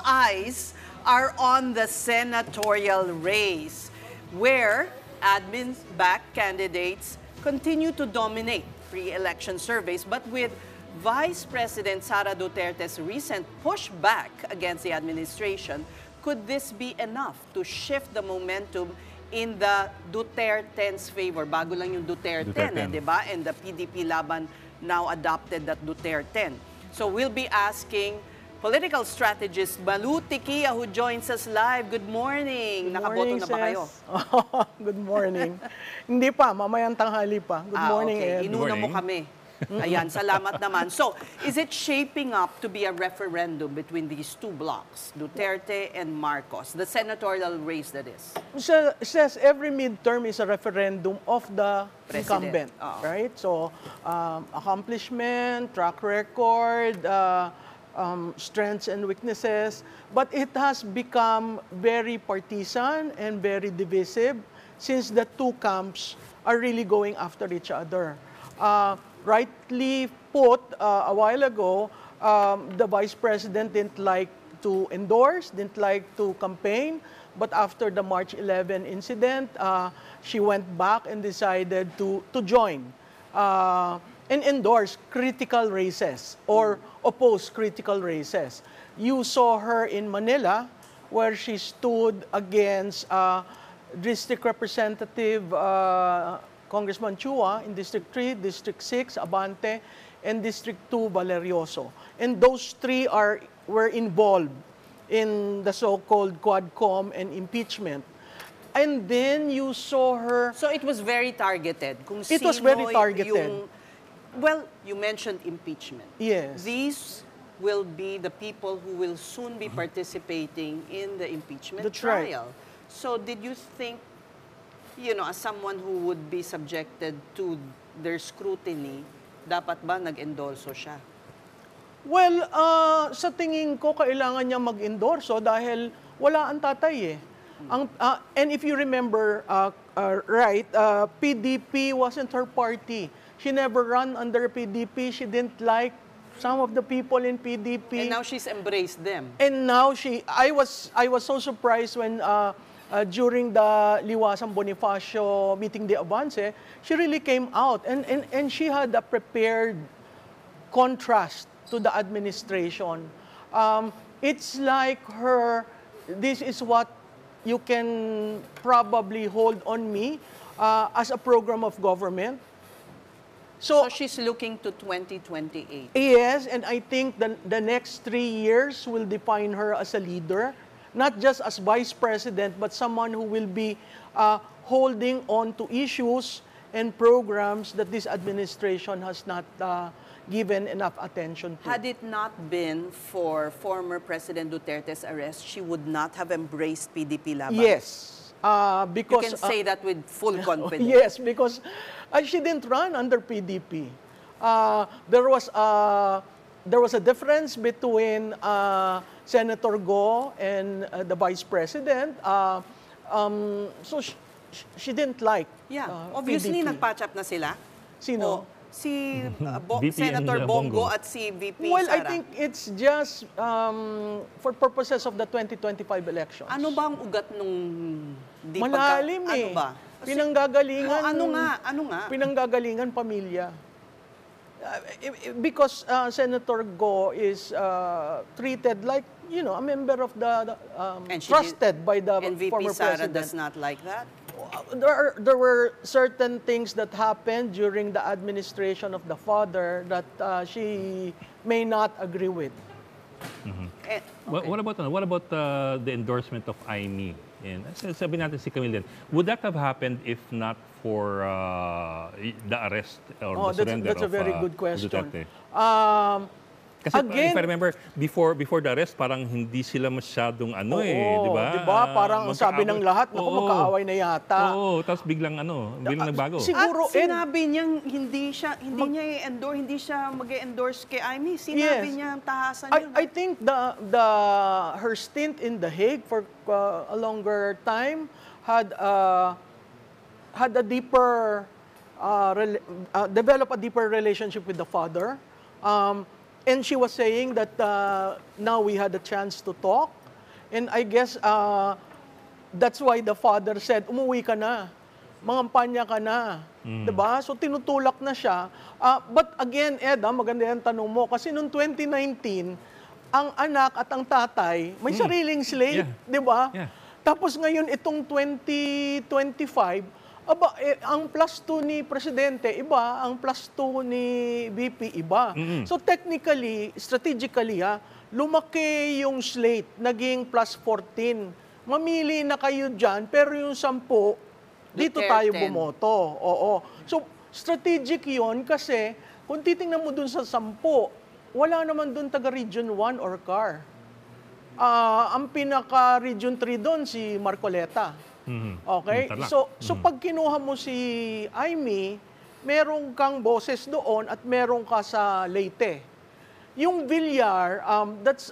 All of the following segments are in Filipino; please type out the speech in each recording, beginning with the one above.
eyes are on the senatorial race, where admin-backed candidates continue to dominate pre-election surveys, but with Vice President Sara Duterte's recent pushback against the administration, could this be enough to shift the momentum in the Duterte's favor? Bago lang yung Duterte, di ba? And the PDP Laban now adopted that Duterte. So we'll be asking political strategist Balu Tiquia, who joins us live. Good morning. Nakaboto na ba kayo? Good morning. Hindi pa, mamayang tanghali pa. Good morning, okay. Ed. Inuna mo kami. Ayan, salamat naman. So, is it shaping up to be a referendum between these two blocs, Duterte and Marcos, the senatorial race that is? It says every midterm is a referendum of the incumbent, right? So, accomplishment, track record, strengths and weaknesses, but it has become very partisan and very divisive since the two camps are really going after each other. Rightly put, a while ago, the Vice President didn't like to endorse, didn't like to campaign, but after the March 11 incident, she went back and decided to join and endorse critical races or oppose critical races. You saw her in Manila, where she stood against District Representative Congressman Chua in District 3, District 6, Abante, and District 2, Valerioso. And those three were involved in the so-called Quadcom and impeachment. And then you saw her... So it was very targeted. It was very targeted. Well, you mentioned impeachment. Yes. These will be the people who will soon be participating in the impeachment Right. trial. So did you think, you know, as someone who would be subjected to their scrutiny, dapat ba nag-endorso siya? Well, sa tingin ko, kailangan niya mag-endorso dahil wala ang tatay eh. And if you remember, PDP wasn't her party. She never ran under PDP. She didn't like some of the people in PDP. And now she's embraced them. And now I was so surprised when during the Liwasang Bonifacio meeting de Avance, she really came out and she had a prepared contrast to the administration. It's like this is what you can probably hold on me as a program of government. So she's looking to 2028. Yes, and I think the next 3 years will define her as a leader, not just as vice president, but someone who will be holding on to issues and programs that this administration has not given enough attention to. Had it not been for former President Duterte's arrest, she would not have embraced PDP Laban? Yes. Because you can say that with full confidence. Yes, because she didn't run under PDP. There was a difference between Senator Go and the Vice President. So she didn't like obviously PDP. nag-patch up na sila. Sino? Si Senator Bongo at si VP Well, Sara. I think it's just for purposes of the 2025 elections. Ano ba ang ugat nung malalim Ano ba? Pinanggagalingan. Ano nga? Pinanggagalingan pamilya. Because Senator Go is treated like, you know, a member of the trusted by the and VP former Sara president. does not like that? There were certain things that happened during the administration of the father that she may not agree with. Mm-hmm. What about the endorsement of Aimee? And sabi natin si Camille, would that have happened if not for the arrest or the surrender that's a very good question. Duterte? Kasi again, if I remember, before the arrest, parang hindi sila masyadong di ba? Di ba? Parang sabi ng lahat, naku, magkaaway na yata. Oo, tapos biglang nagbago. Siguro, at sinabi niyang hindi niya i-endorse, hindi siya mag-endorse kay Aimee. Sinabi niya ang tahasan niya. I think her stint in The Hague for a longer time had a deeper develop a deeper relationship with the father. And she was saying that now we had a chance to talk. And I guess that's why the father said, umuwi ka na. Mangampanya ka na. Diba? So tinutulak na siya. But again, Ed, maganda yung tanong mo. Kasi noong 2019, ang anak at ang tatay may sariling slate. Diba? Yeah. Tapos ngayon itong 2025, ang plus 2 ni Presidente, iba. Ang plus 2 ni VP, iba. So technically, strategically, lumaki yung slate, naging plus 14. Mamili na kayo dyan, pero yung 10, dito tayo bumoto. Oo. So, strategic yon kasi kung titingnan mo dun sa 10, wala naman dun taga Region 1 or CAR. Ang pinaka-Region 3 doon, si Marcoleta. Okay? So pag kinuha mo si Aimee, merong kang boses doon at merong ka sa Leyte. Yung Villar, that's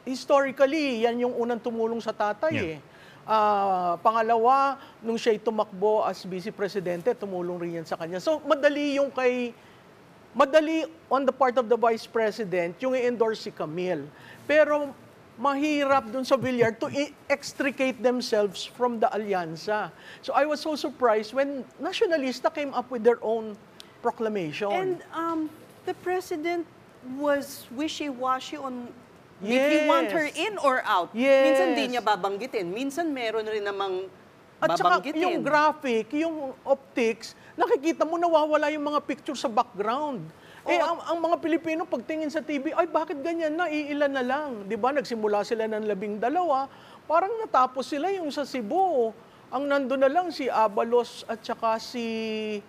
historically, yan yung unang tumulong sa tatay. Pangalawa, nung siya'y tumakbo as Vice Presidente, tumulong rin yan sa kanya. So, madali on the part of the Vice President, yung i-endorse si Camille. Pero, mahirap dun sa Villar to extricate themselves from the alyansa. So, I was so surprised when Nationalista came up with their own proclamation. And the President was wishy-washy on did he want her in or out? Minsan di niya babanggitin. Minsan meron rin namang babanggitin. At saka yung graphic, yung optics, nakikita mo nawawala yung mga picture sa background. Ang mga Pilipino pagtingin sa TV, ay bakit ganyan na? Iilan na lang. Di ba? Nagsimula sila ng 12. Parang natapos sila yung sa Cebu. Ang nandun na lang si Abalos at saka si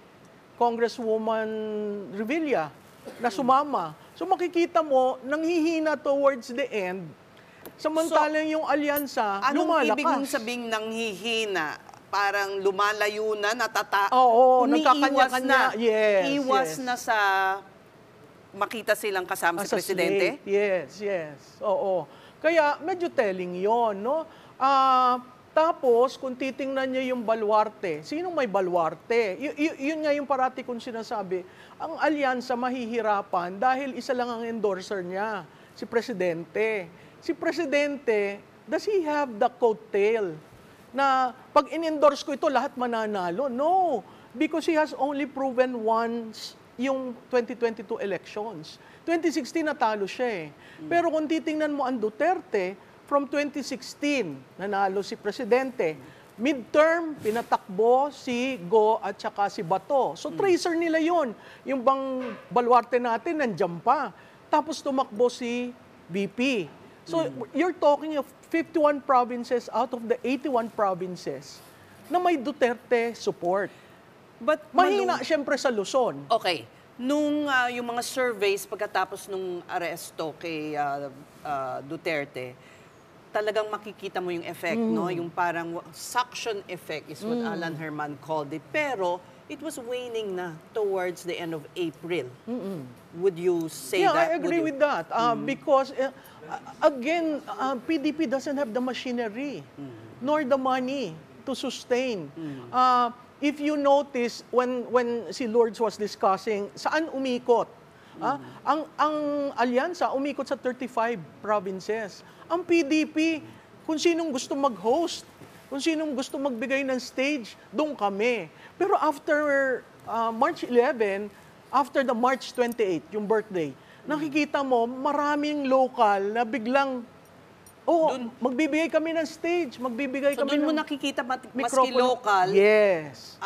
Congresswoman Revilla na sumama. So makikita mo, nanghihina towards the end, samantalang yung alyansa, lumalakas. Anong ibig mong sabing nanghihina? Parang lumalayo na, nagkakanya-kanya na. Iwas na sa makita silang kasama si Presidente? Yes. Oo. Kaya medyo telling yon, no? Tapos, kung titingnan niyo yung baluarte, sinong may baluarte? Yun nga yung parati kong sinasabi. Ang alyansa mahihirapan dahil isa lang ang endorser niya, si Presidente. Si Presidente, does he have the coattail na pag in-endorse ko ito, lahat mananalo? No, because he has only proven once yung 2022 elections. 2016 natalo siya eh. Pero kung titingnan mo ang Duterte, from 2016, nanalo si Presidente. Midterm, pinatakbo si Go at saka si Bato. So tracer nila yon. Yung bang baluarte natin, nandiyan pa. Tapos tumakbo si VP. So you're talking of 51 provinces out of the 81 provinces na may Duterte support. But mahina siyempre sa Luzon. Okay. Nung yung mga surveys pagkatapos nung aresto kay Duterte, talagang makikita mo yung effect, no? Yung parang suction effect is what Alan Herman called it. Pero it was waning na towards the end of April. Would you say that? Yeah, I agree with that. Because, again, PDP doesn't have the machinery nor the money to sustain. If you notice, when si Lourdes was discussing, saan umikot? Ang alyansa umikot sa 35 provinces. Ang PDP, kung sinong gusto mag-host, kung sinong gusto magbigay ng stage, doon kami. Pero after March 11, after the March 28, yung birthday, nakikita mo maraming local na biglang, magbibigay kami ng stage, magbibigay kami ng doon mo nakikita maski local, yes.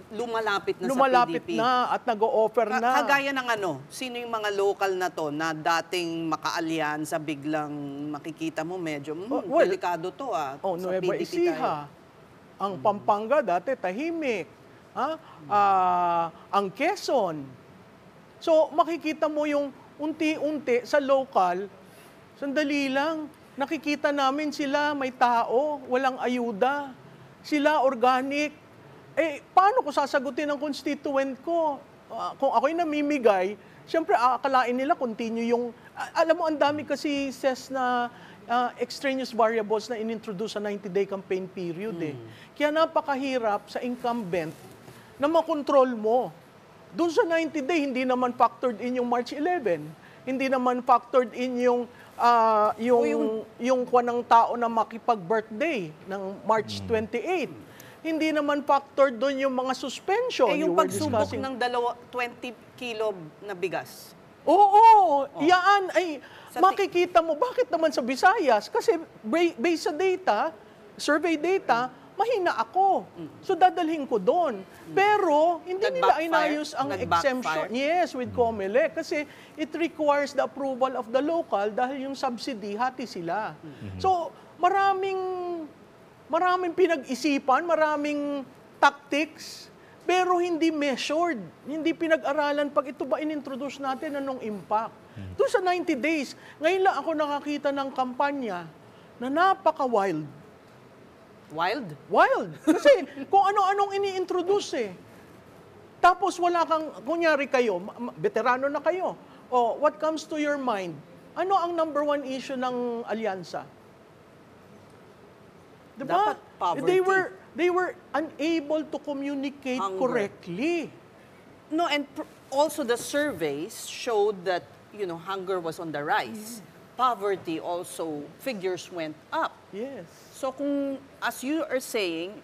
Lumalapit na Lumalapit sa PDP. na at nag-o-offer na. Kagaya ng sino yung mga local na to na dating makaalyansa, biglang makikita mo medyo, delikado to sa Nueva PDP Ecija. Ang Pampanga dati tahimik. Ang Quezon. So makikita mo yung unti-unti sa local, sandali lang, nakikita namin sila may tao, walang ayuda. Sila organic. Paano ko sasagutin ang constituent ko? Kung ako'y namimigay, siyempre akalain nila continue yung... Alam mo, ang dami kasi na extraneous variables na inintroduce sa 90-day campaign period. Kaya napakahirap sa incumbent na makontrol mo doon sa 90-day, hindi naman factored in yung March 11. Hindi naman factored in yung kwan ng tao na makipag-birthday ng March 28. Hindi naman factored doon yung mga suspension. Yung pagsubok ng 20 kilo na bigas. Oo, yan ay makikita mo. Bakit naman sa Visayas? Kasi based sa data, survey data, mahina ako. So dadalhin ko doon. Pero hindi nila inayos ang exemption. Yes, with COMELEC. Kasi it requires the approval of the local dahil yung subsidy, hati sila. So maraming pinag-isipan, maraming tactics, pero hindi measured. Hindi pinag-aralan pag ito ba in-introduce natin, anong impact. Doon sa 90 days, ngayon lang ako nakakita ng kampanya na napaka-wild. Wild? Wild. Kasi kung ano-anong ini-introduce eh. Tapos wala kang, kunyari kayo, veterano na kayo. O, what comes to your mind? Ano ang number one issue ng alyansa? Diba? Dapat poverty. They were unable to communicate correctly. No, and also the surveys showed that, hunger was on the rise. Poverty also, figures went up. Yes. So kung, as you are saying,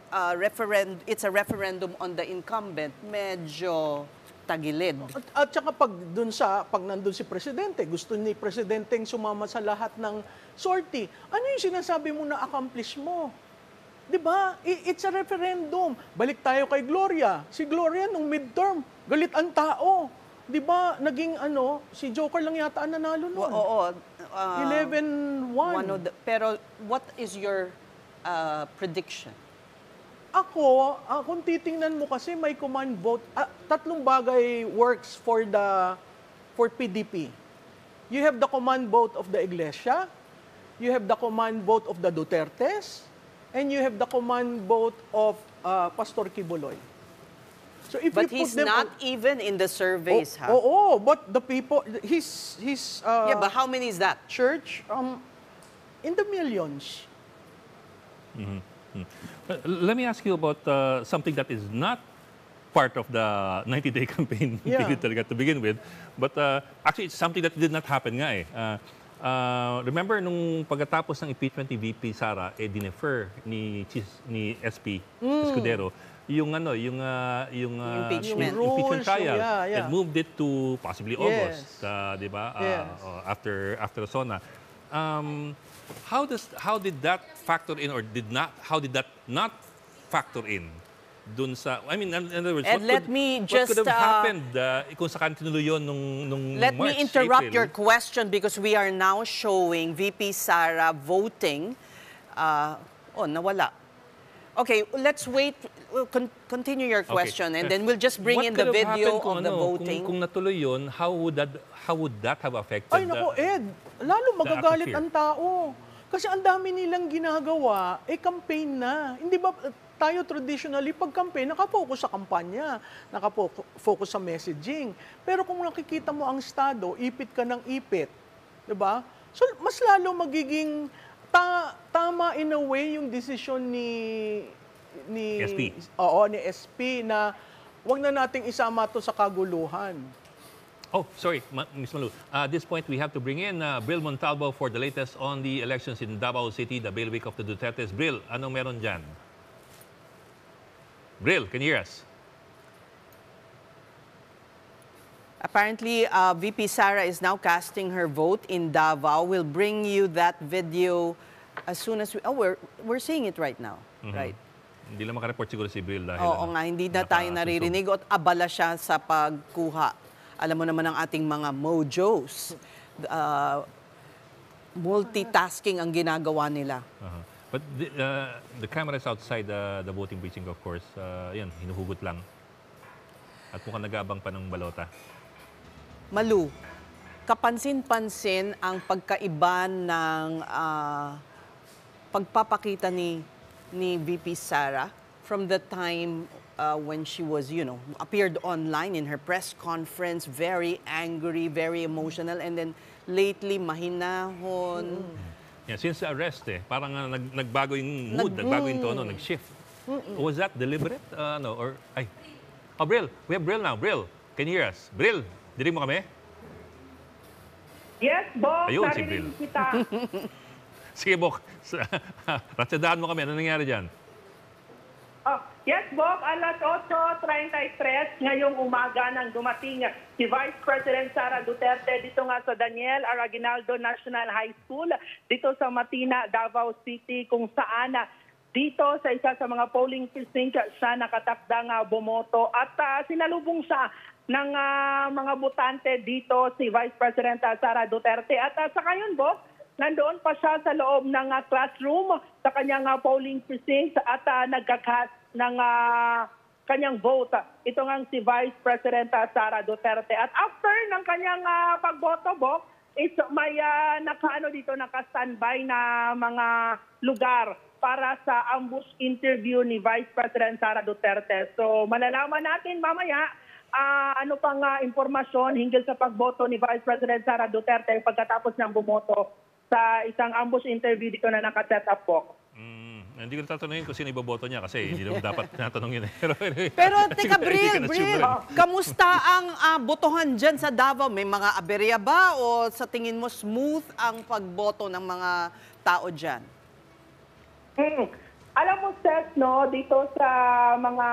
it's a referendum on the incumbent, medyo tagilid. At saka pag nandun si Presidente, gusto ni Presidenteng sumama sa lahat ng sortie, ano yung sinasabi mo na accomplish mo? Diba? It's a referendum. Balik tayo kay Gloria. Si Gloria nung midterm, galit ang tao. Diba? Naging si Joker lang yata ang nanalo noon. Oo. 11-1. Pero what is your prediction? Ako, kung titingnan mo kasi may command vote, tatlong bagay works for PDP. You have the command vote of the Iglesia, you have the command vote of the Dutertes, and you have the command vote of Pastor Kibuloy. So if But you put he's them not even in the surveys, ha? Oo, but the people, his yeah, but how many is that? church, in the millions. Let me ask you about something that is not part of the 90-day campaign period talaga to begin with. But actually, it's something that did not happen nga eh. Remember, nung pagkatapos ng impeachment ni VP Sara, dinefer ni SP Escudero, yung impeachment trial, yeah. and moved it to possibly August, di ba? After SONA. How did that factor in, or how did that not factor in dun sa, I mean, in other words, And what could have happened kung saan tinuloy yun nung Let March, me interrupt April? your question because we are now showing VP Sara voting. Nawala. Okay, let's wait. Continue your question, and then we'll just bring in the video of the voting. Kung natuloy yun, how would that have affected? Ay, naku, Ed, lalo magagalit ang tao. Kasi ang dami nilang ginagawa, campaign na. Hindi ba tayo traditionally, pag campaign, nakafocus sa kampanya, nakafocus sa messaging. Pero kung nakikita mo ang estado, ipit ka ng ipit. Diba? So, mas lalo magiging tama in a way yung desisyon ni SP. Ni SP na wag na nating isama to sa kaguluhan. Oh, sorry, Ms. Malu. At this point, we have to bring in Bril Montalvo for the latest on the elections in Davao City, the bailiwick of the Dutertes. Bril, anong meron dyan? Bril, can you hear us? Apparently, VP Sara is now casting her vote in Davao. We'll bring you that video as soon as we're seeing it right now, right? Hindi lang makareport siguro si Bril dahil nga, hindi na tayo naririnig at abala siya sa pagkuha. Alam mo naman ang ating mga mojos. Multitasking ang ginagawa nila. But the camera is outside the voting precinct, of course. Yan, hinuhugot lang. At mukhang nag-aabang pa ng balota. Malu, kapansin-pansin ang pagkaiba ng pagpapakita ni VP Sara from the time when she was, appeared online in her press conference, very angry, very emotional, and then lately, mahinahon. Yeah, since the arrest, parang nagbago yung mood, nagbago yung tono, nag-shift. Was that deliberate? Bril, we have Bril now. Bril, Can you hear us? Bril, dinig mo kami? Yes, Bok. Ayun, si Bril. Narinig kita. Sige, Bok. Ratsadahan mo kami. Ano nangyari dyan? Oh, yes, Bok. Alas 8:33 ngayong umaga nang dumating si Vice President Sara Duterte dito nga sa Daniel R. Aguinaldo National High School dito sa Matina, Davao City, kung saan dito sa isa sa mga polling precinct siya nakatakdang bumoto at sinalubong siya ng mga botante dito si Vice President Sara Duterte. At sa ngayon, Bob, nandoon pa siya sa loob ng classroom sa kanyang polling precinct at nagkakat ng kanyang vote. Ito nga si Vice President Sara Duterte. At after ng kanyang pagboto, Bob, is may naka-standby na mga lugar para sa ambush interview ni Vice President Sara Duterte. So malalaman natin mamaya ano pang impormasyon hinggil sa pagboto ni Vice President Sara Duterte pagkatapos niyang bumoto sa isang ambush interview dito na nakaset up po. Hindi ko tatanungin kung sino iboboto niya kasi hindi naman dapat tinatanong yun. Pero teka, Bril, kamusta ang botohan dyan sa Davao? May mga aberya ba o sa tingin mo smooth ang pagboto ng mga tao dyan? Alam mo, Seth, no, dito sa mga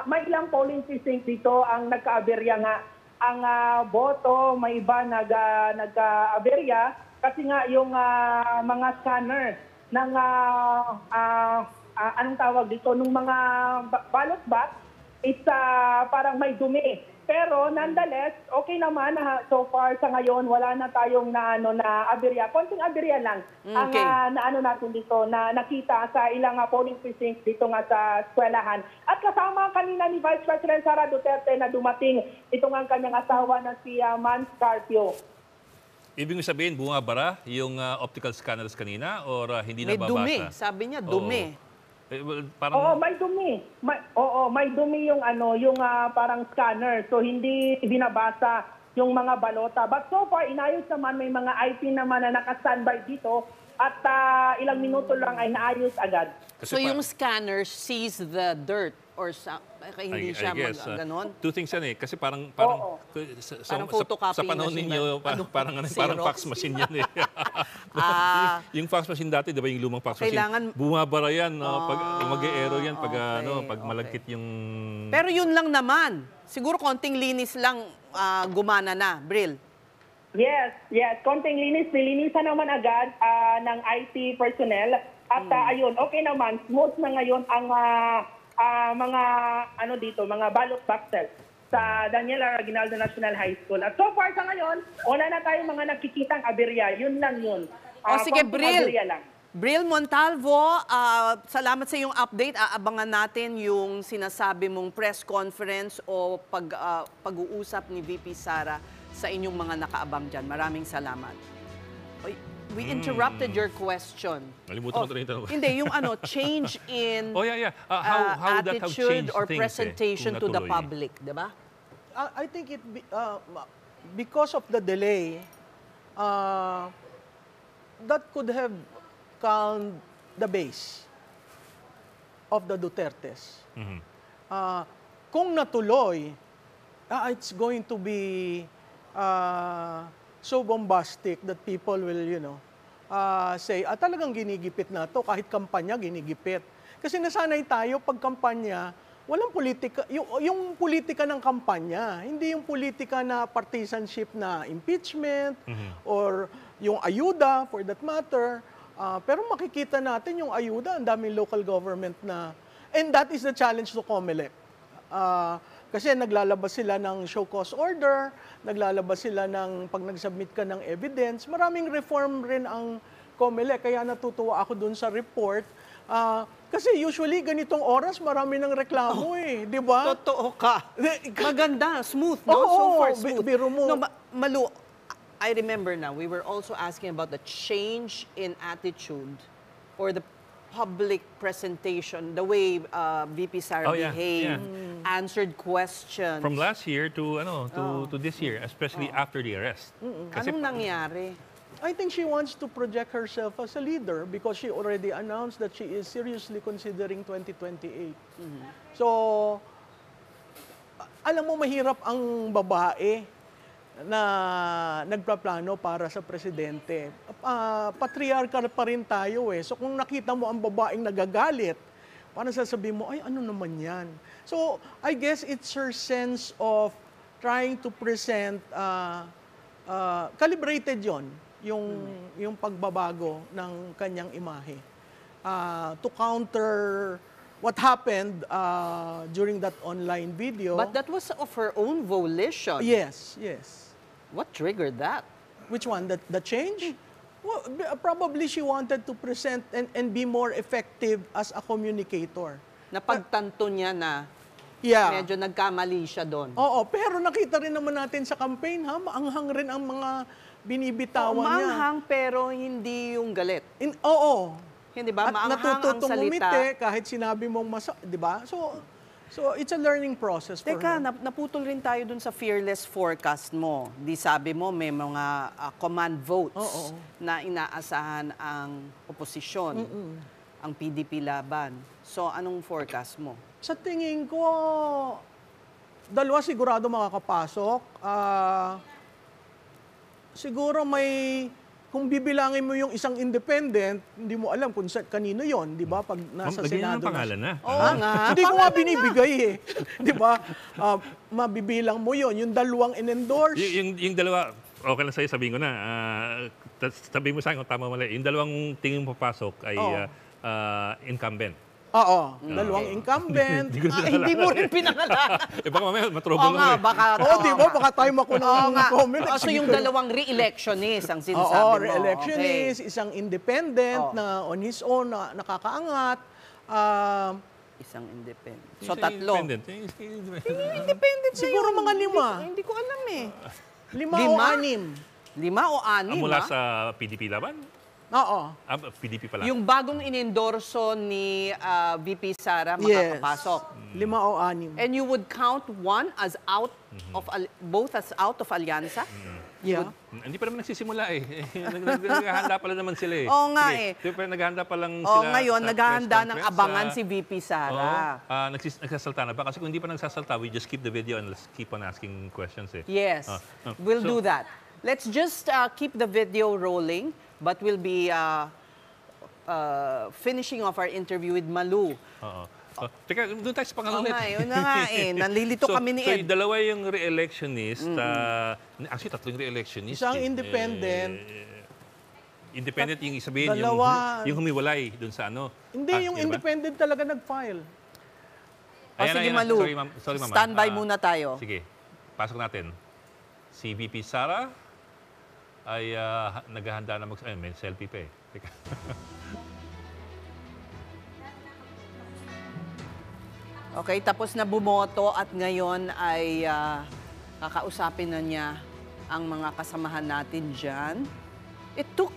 may ilang polling precinct dito ang nagka-aberya nga. Ang boto, may iba nagka-aberya kasi nga yung mga scanner ng anong tawag dito, nung mga ballot box is parang may dumi. Pero nonetheless, okay naman so far sa ngayon wala na tayong na aberya. Konting aberya lang Okay. ang natin dito na nakita sa ilang polling precincts dito nga sa eskwelahan. At kasama kanina ni Vice President Sara Duterte na dumating ito nga ang kanyang asawa na si Mans Carpio. Ibig sabihin, bumabara yung optical scanners kanina or hindi May nababasa? dumi. Sabi niya, dumi. Oo, may dumi. May dumi yung parang scanner. So hindi binabasa yung mga balota. But so far, inayos naman, may mga IT naman na naka-standby dito at ilang minuto lang ay naayos agad. So yung scanner sees the dirt or hindi siya ganon? Two things yan eh. Kasi parang Parang photocopy sa panahon machine ninyo, parang fax machine yan eh. Yung fax machine dati, di ba yung lumang fax machine? Bumabara yan, pag mag-e-error yan, pag malagkit yung... Pero yun lang naman. Siguro konting linis lang gumana na, Bril. Yes. Konting linis. Nilinisan naman agad ng IT personnel. At ayun, okay naman. Smooth na ngayon ang mga mga ballot boxes sa Daniel R. Aguinaldo National High School. At so far sa ngayon, wala na tayong mga nakikitang aberya. Yun lang yun. Sige, Bril Montalvo, salamat sa iyong update. Aabangan natin yung sinasabi mong press conference o pag-uusap ni VP Sara sa inyong mga nakaabang dyan. Maraming salamat. We interrupted your question. Nalimutan ko rin yung tanong. Hindi, yung change in how attitude or presentation to the public, di ba? I think because of the delay, that could have calmed the base of the Dutertes. Kung natuloy, it's going to be so bombastic that people will, say, talagang ginigipit na to, kahit kampanya, ginigipit. Kasi nasanay tayo, pag kampanya, walang politika, yung politika ng kampanya, hindi yung politika na partisanship na impeachment, or yung ayuda, for that matter. Pero makikita natin yung ayuda, ang daming local government na, and that is the challenge to COMELEC. Kasi naglalabas sila ng show cause order, naglalabas sila ng pag nag-submit ka ng evidence. Maraming reform rin ang COMELEC, kaya natutuwa ako dun sa report. Kasi usually ganitong oras marami ng reklamo di ba? Totoo ka. Maganda, smooth, no? So far smooth. Biro mo. No, Malu, I remember now, we were also asking about the change in attitude or the public presentation, the way VP Sara behaved, answered questions. From last year to this year, especially after the arrest. Kasi anong nangyari? I think she wants to project herself as a leader because she already announced that she is seriously considering 2028. So, alam mo, mahirap ang babae na nagpaplano para sa presidente. Patriarchal pa rin tayo eh. So kung nakita mo ang babaeng nagagalit, parang sasabihin mo, ay ano naman yan? So I guess it's her sense of trying to present, calibrated yon yung pagbabago ng kanyang imahe. To counter what happened during that online video. But that was of her own volition. Yes, yes. What triggered that? Which one? The change? Well, probably she wanted to present and be more effective as a communicator. Napagtanto niya na medyo nagkamali siya doon. Oo, pero nakita rin naman natin sa campaign, maanghang rin ang mga binibitawan niya. Maanghang pero hindi yung galit. Oo. Hindi ba? At natututong umiti kahit sinabi mong di ba? So it's a learning process for her. Naputol rin tayo dun sa fearless forecast mo. Di sabi mo may mga command votes na inaasahan ang oposisyon, ang PDP laban. So anong forecast mo? Sa tingin ko, dalawa sigurado makakapasok. Siguro kung bibilangin mo yung isang independent, hindi mo alam kung kanino yon, di ba? Pag nasa Senado na. Pangalan na. Oo nga. Hindi ko nga binibigay eh. Di ba? Mabibilang mo yon, yung dalawang in-endorse. Yung dalawa, okay lang sa'yo, sabihin ko na. Sabihin mo sa akin kung tama mali. Yung dalawang tingin mo papasok ay incumbent. Oo, dalawang incumbent. Hindi mo rin pinangalan. Baka mamaya matrobol nga, baka. Di ba? Baka tayo makunang comment. So yung dalawang re-electionist ang sinasabi mo. Re-electionist, isang independent na on his own, na nakakaangat. Isang independent. So tatlo. Independent siguro mga 5. Hindi ko alam eh. 5 o 6. 5 o 6? Mula sa PDP laban? Oo. PDP pala. Yung bagong inendorso ni VP Sara makakapasok. 5 o 6. And you would count one as out of both as out of alyansa? Yeah. Hindi pa naman nagsisimula eh. Naghahanda pa lang naman sila eh. Oo nga eh. Naghahanda pa lang sila. Ngayon, naghahanda ng abangan si VP Sara. Nagsasalta na ba? Kasi kung hindi pa nagsasalta, we just keep the video and let's keep on asking questions eh. Yes. We'll do that. Let's just keep the video rolling. But we'll be finishing off our interview with Malu. Teka, doon tayo sa pangalan ulit. Yun na nga eh. Nalilito kami ni Ed. So, dalawa yung re-electionist. Actually, 3 yung re-electionist. Isang independent. Independent yung isabihin, yung humiwalay doon sa ano. Hindi, yung independent talaga nag-file. Sige, Malu. Sorry, Mama. Standby muna tayo. Sige, pasok natin. Si VP Sara ay naghahanda na may selfie pa eh. Teka. Okay, tapos na bumoto at ngayon ay kakausapin na niya ang mga kasamahan natin dyan. It took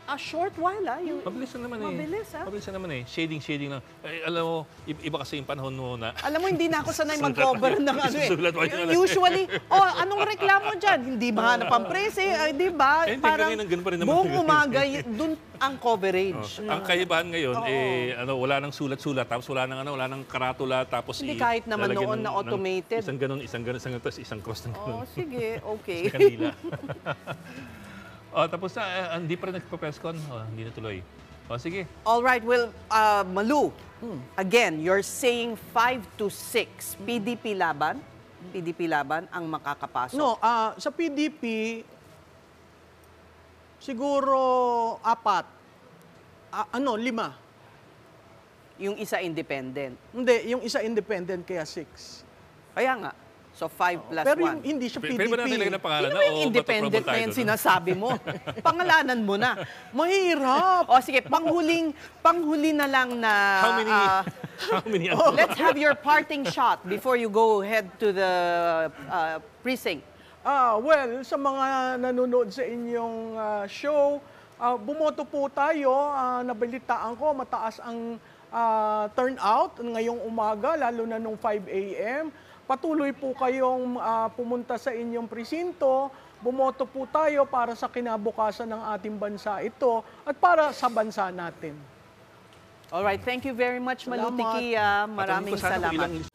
a short while, Mabilis na naman eh. Mabilis, Mabilis na naman eh. Shading lang. Alam mo, iba kasi yung panahon mo na... Alam mo, hindi na ako sanay mag-cover ng ano eh. Usually, anong reklamo dyan? Hindi mahanap ang press eh. Di ba? Parang buong umaga, dun ang coverage. Ang kaibahan ngayon, wala nang sulat-sulat, tapos wala nang karatula, tapos hindi kahit naman noon na automated. Isang ganun, tapos isang cross ng ganun. Sige, okay. Sa kanila. Tapos na, hindi pa rin nagpa-press con. Hindi na tuloy. Sige. All right, well, Malu, again, you're saying 5 to 6 PDP laban ang makakapasok. No, sa PDP, siguro 4. 5. Yung isa independent. Hindi, yung isa independent kaya 6. Kaya nga. So 5 plus 1. Pero hindi siya PDP. Pero ba natin lagyan ng pangalan na? Yung independent na yan sinasabi mo. Pangalanan mo na. Mahirap. Sige, panghuli na lang na... How many? Let's have your parting shot before you go head to the precinct. Well, sa mga nanonood sa inyong show, bumoto po tayo. Nabalitaan ko, mataas ang turnout ngayong umaga, lalo na nung 5 a.m. Patuloy po kayong pumunta sa inyong presinto. Bumoto po tayo para sa kinabukasan ng ating bansa ito at para sa bansa natin. Alright, thank you very much, Malu Tikia. Maraming salamat.